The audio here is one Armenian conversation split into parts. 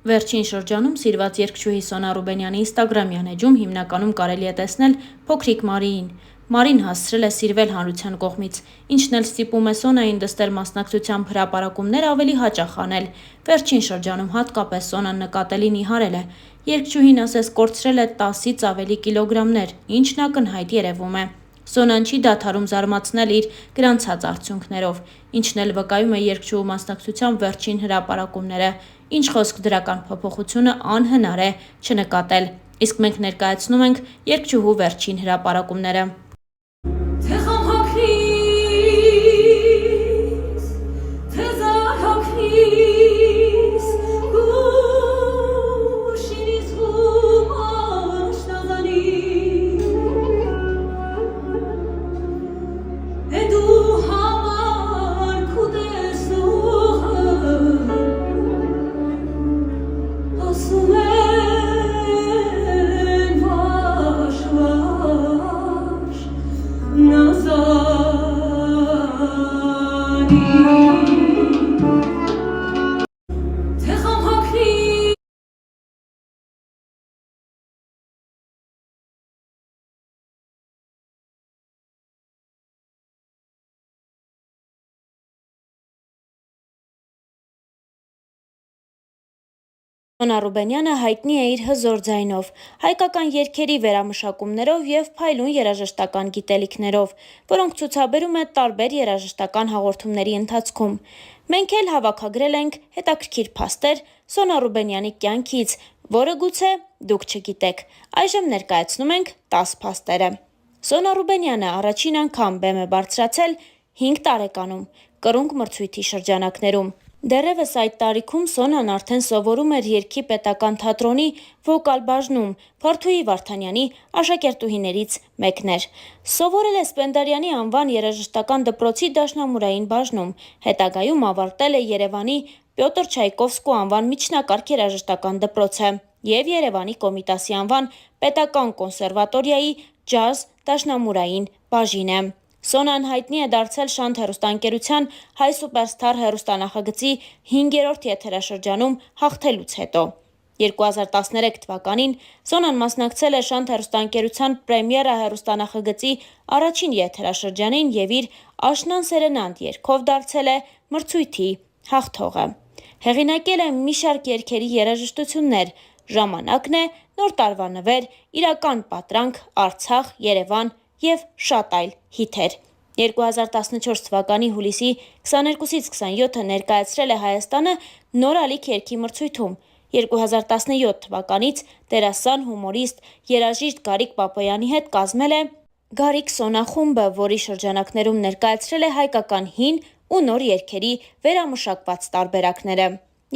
Վերջին շրջանում սիրված երգչուհի Սոնա Ռուբենյանի ինստագրամյան էջում հիմնականում կարելի է տեսնել փոքրիկ Մարիին։ Մարին հասցրել է սիրվել հանրության կողմից, ինչն էլ ստիպում է Սոնային դստեր մասնակցությամբ հրապարակումներ ավելի հաճախ անել։ Վերջին շրջանում հատկապես Սոնան նկատելի նիհարել է։ Երգչուհին ասես կորցրել է 10-ից ավելի կիլոգրամներ, ինչն ակնհայտ երևում է։ Սոնան չի դադարում զարմացնել իր գրանցած արդյունքներով, ինչն էլ վկայում է երգչուհու մասնակցությամբ վերջին հրապարակումները, ինչ խոսք դրական փոփոխությունը անհնար է չնկատել, իսկ մենք ներկայացնում ենք երգչուհու վերջին հրապարակումները։ Սոնա Ռուբենյանը հայտնի է իր հզոր ձայնով, հայկական երգերի վերամշակումներով և փայլուն երաժշտական գիտելիքներով, որոնք ցուցաբերում է տարբեր երաժշտական հաղորդումների ընթացքում։ Մենք էլ հավաքագրել ենք հետաքրքիր փաստեր Սոնա Ռուբենյանի կյանքից, որը գուցե դուք չգիտեք։ Այժմ ներկայացնում ենք 10 փաստերը։ Սոնա Ռուբենյանը առաջին անգամ բեմ է բարձրացել 5 տարեկանում, կրունկ մրցույթի շրջանակներում։ Դեռևս այդ տարիքում Սոնան արդեն սովորում էր երգի պետական թատրոնի վոկալ բաժնում, Վարդուհի Վարդանյանի աշակերտուհիներից մեկն էր։ Սովորել է Սպենդիարյանի անվան երաժշտական դպրոցի դաշնամուրային բաժնում, հետագայում ավարտել է Երևանի Պյոտր Չայկովսկու անվան միջնակարգ երաժշտական դպրոցը և Երևանի Կոմիտասի անվան պետական կոնսերվատորիայի ջազ դաշնամուրային բաժինը։ Սոնան հայտնի է դարձել Շանթ հեռուստաընկերության Հայ Սուպերսթար հեռուստանախագծի 5-րդ եթերաշրջանում հաղթելուց հետո։ 2013 թվականին Սոնան մասնակցել է Շանթ հեռուստաընկերության Պրեմիերա հեռուստանախագծի առաջին եթերաշրջանին և իր «Աշնան սերենադ» երգով դարձել է մրցույթի հաղթողը։ Հեղինակել է մի շարք երգերի երաժշտություններ, «Ժամանակն է», «Նոր տարվա նվեր», «Իրական պատրանք», «Արցախ», «Երևան» և շատ այլ հիթեր։ 2014 թվականի հուլիսի 22-ից 27-ը ներկայացրել է Հայաստանը «Նոր ալիք» երգի մրցույթում։ 2017 թվականից դերասան, հումորիստ, երաժիշտ Գարիկ Պապոյանի հետ կազմել է «Գարիկ-Սոնա» խումբը, որի շրջանակներում ներկայացրել է հայկական հին ու նոր երգերի վերամշակված տարբերակները։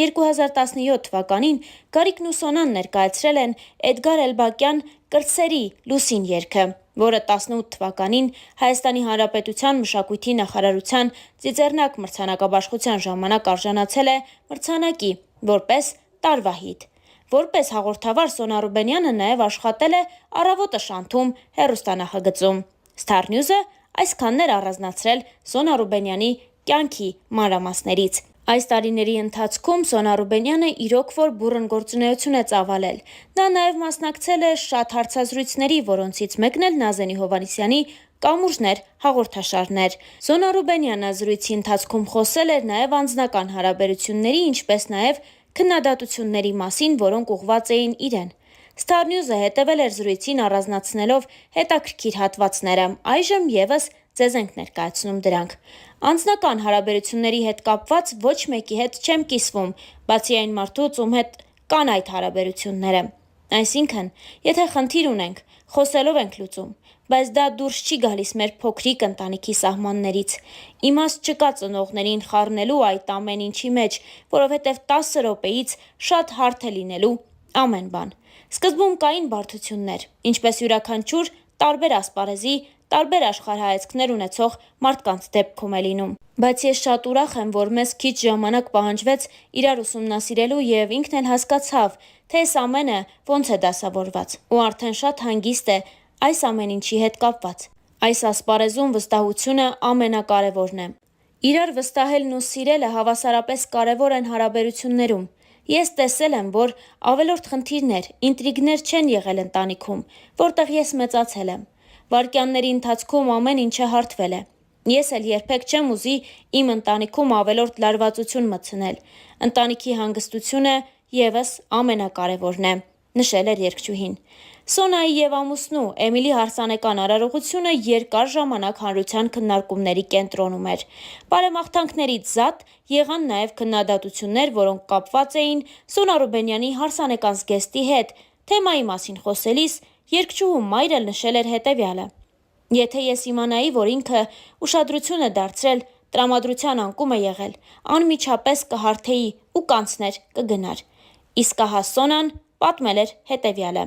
2017 թվականին Գարիկն ու Սոնան ներկայացրել են Էդգար Էլբակյան «Կրտսերի լուսին» երգը, որը 18 թվականին Հայաստանի Հանրապետության մշակույթի նախարարության Ծիծեռնակ մրցանակաբաշխության ժամանակ արժանացել է մրցանակի որպես տարվա հիթ։ Որպես հաղորդավար Սոնա Ռուբենյանը նաև աշխատել է «Առավոտը Շանթում» հեռուստանախագծում։ Star News-ը այսքանն էր առանձնացրել Սոնա Ռուբենյանի կյանքի մանրամասներից։ Այս տարիների ընթացքում Սոնա Ռուբենյանը իրոք որ բուռն գործունեություն է ծավալել։ Նա նաև մասնակցել է շատ հարցազրույցների, որոնցից մեկն էլ Նազենի Հովհաննիսյանի «Կամուրջներ» հաղորդաշարն էր։ Սոնա Ռուբենյանը զրույցի ընթացքում խոսել էր նաև անձնական հարաբերությունների, ինչպես նաև քննադատությունների մասին, որոնք ուղղված էին իրեն։ Star News-ը հետևել էր զրույցին առանձնացնելով հետաքրքիր հատվածները, այժմ ևս ձեզ ենք ներկայացնում դրանք։ Անձնական հարաբերությունների հետ կապված ոչ մեկի հետ չեմ կիսվում, բացի այն մարդուց, ում հետ կան այդ հարաբերությունները։ Այսինքն, եթե խնդիր ունենք, խոսելով ենք լուծում, բայց դա դուրս չի գալիս մեր փոքրիկ ընտանիքի սահմաններից։ Իմաստ չկա ծնողներին խառնելու այդ ամեն ինչի մեջ, որովհետև 10 րոպեից շատ հարթ է լինելու ամեն բան։ Սկզբում կային բարդություններ, ինչպես յուրաքանչյուր տարբեր ասպարեզի, տարբեր աշխարհայացքներ ունեցող մարդկանց դեպքում է լինում։ Բայց ես շատ ուրախ եմ, որ մեզ քիչ ժամանակ պահանջվեց իրար ուսումնասիրելու և ինքն էլ հասկացավ, թե այս ամենը ոնց է դասավորված, ու արդեն շատ հանգիստ է այս ամեն ինչի հետ կապված։ Այս ասպարեզում վստահությունը ամենակարևորն է։ Իրար վստահելն ու սիրելը հավասարապես կարևոր են հարաբերություններում։ Ես տեսել եմ, որ ավելորդ խնդիրներ, ինտրիգներ չեն եղել ընտանիքում, որտեղ ես մեծացել եմ։ Վայրկյանների ընթացքում ամեն ինչը հարթվել է։ Ես էլ երբեք չեմ ուզի իմ ընտանիքում ավելորդ լարվածություն մտցնել։ Ընտանիքի հանգստությունը ևս ամենակարևորն է, նշել էր երգչուհին։ Սոնայի եւ ամուսնու Էմիլի հարսանեկան արարողությունը երկար ժամանակ հանրության քննարկումների կենտրոնում էր։ Բարեմաղթանքներից զատ եղան նաև քննադատություններ, որոնք կապված էին Սոնա Ռուբենյանի հարսանեկան զգեստի հետ։ Թեմայի մասին խոսելիս երգչուհու մայրը նշել էր հետևյալը. «Եթե ես իմանայի, որ ինքը ուշադրություն է դարձրել, տրամադրության անկում է եղել, անմիջապես կհարթեի ու կանցներ կգնար»։ Իսկ ահա Սոնան պատմել էր հետևյալը.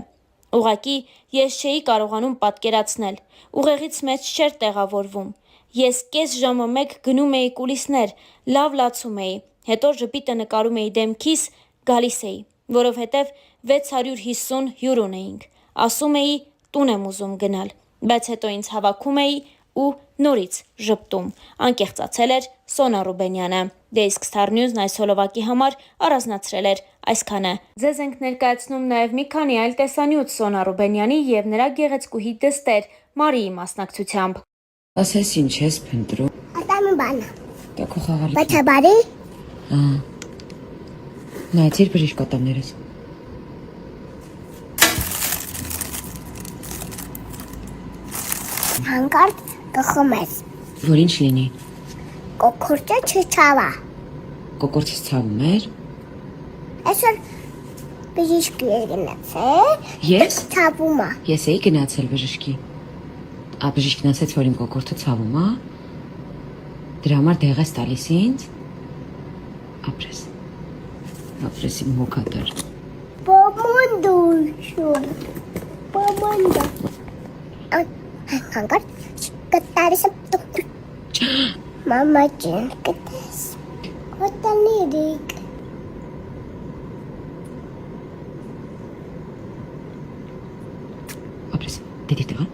«Ուղղակի ես չէի կարողանում պատկերացնել, ուղեղից մեջ չէր տեղավորվում։ Ես կես ժամը մեկ գնում էի կուլիսներ, լավ լացում էի, հետո ժպիտը նկարում էի դեմքիս, գալիս էի, որովհետև 650 հյուր ունեինք։ Ասում էի տուն եմ ուզում գնալ, բայց հետո ինձ հավաքում էի ու նորից ժպտում», անկեղծացել էր Սոնա Ռուբենյանը։ Դե իսկ Star News-ն այս հոլովակի համար առանձնացրել էր այսքանը։ Ձեզ ենք ներկայացնում նաև մի քանի այլ տեսանյութ Սոնա Ռուբենյանի եւ նրա գեղեցկուհի դստեր Մարիի մասնակցությամբ։ Ասես ինչ ես փնտրում։ Ատամի բանը։ Դա քո խաղալիքն է։ Բայց բարի։ Նայեցիր բժիշկ կոտամներս։ Հանկարծ գխում ես։ Որ ինչ լինի։ Կոկորտը չչավա։ Կոկորտից ցավում էր։ Այսօր բժիշկի է գնացել։ Ես։ Ցավում է։ Ես էի գնացել բժշկի։ Բժիշկն ասաց, որ իմ կոկորտը ցավում է։ Դրա համար դեղ ես տալիս ինձ։ Ապրես իմ հոգատար։ Բոմոնդուշուն։ Հանկարծ կտարիս մամա ջան կտես։ Կոտանիրիկ։ Ապրես, դե տեղա։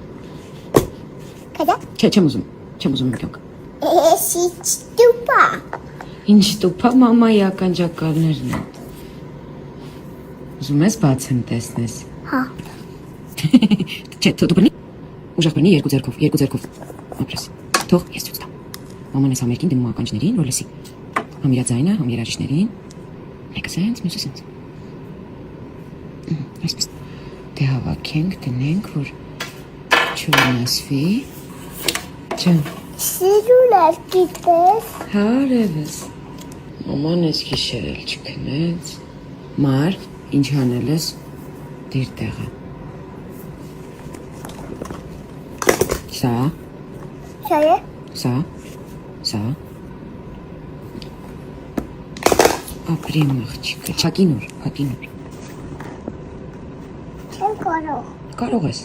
Կդա։ Չեմ ուզում իմ կյանք։ Էսի ստուպա։ Ինչ տուփա մամայի ականջակալներն են։ Ուզում ես բացեմ տեսնես։ Հա։ Չէ, դու բնի։ Ուժեղ բնի երկու ձեռքով։ Ապրես։ Թող ես ցույց տամ։ Մաման էս ամերիկին դնում ականջներին, որ լսի։ Համ իր ձայնը, համ երաժիշտներին։ Մեկը սենց, մյուսը սենց։ Այսպես դե հավաքենք, դնենք, որ չվնասվի։ Ջան։ Սիրուն էր գիտես։ Հարևս։ Մաման էս գիշեր էլ չքնեց։ Մար, ինչ անել ես, դիր տեղը։ Սա։ Շա է։ Սա։ Ապրի մաղջիկը, փակինուր։ Չեմ կարող։ Կարող ես։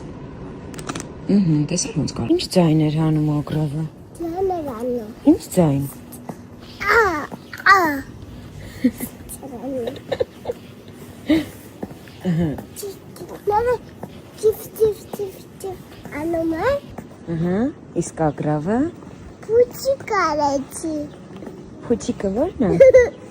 Տեսար ոնց կարող։ Ինչ ձայն էր հանում ագրավը։ Ձան էր անում։ Ինչ ձայն։ Նավը ճիվ անում է։ Իսկ ագրավը։ Պուչի կարեցի։ Փուչիկը ո՞րն է։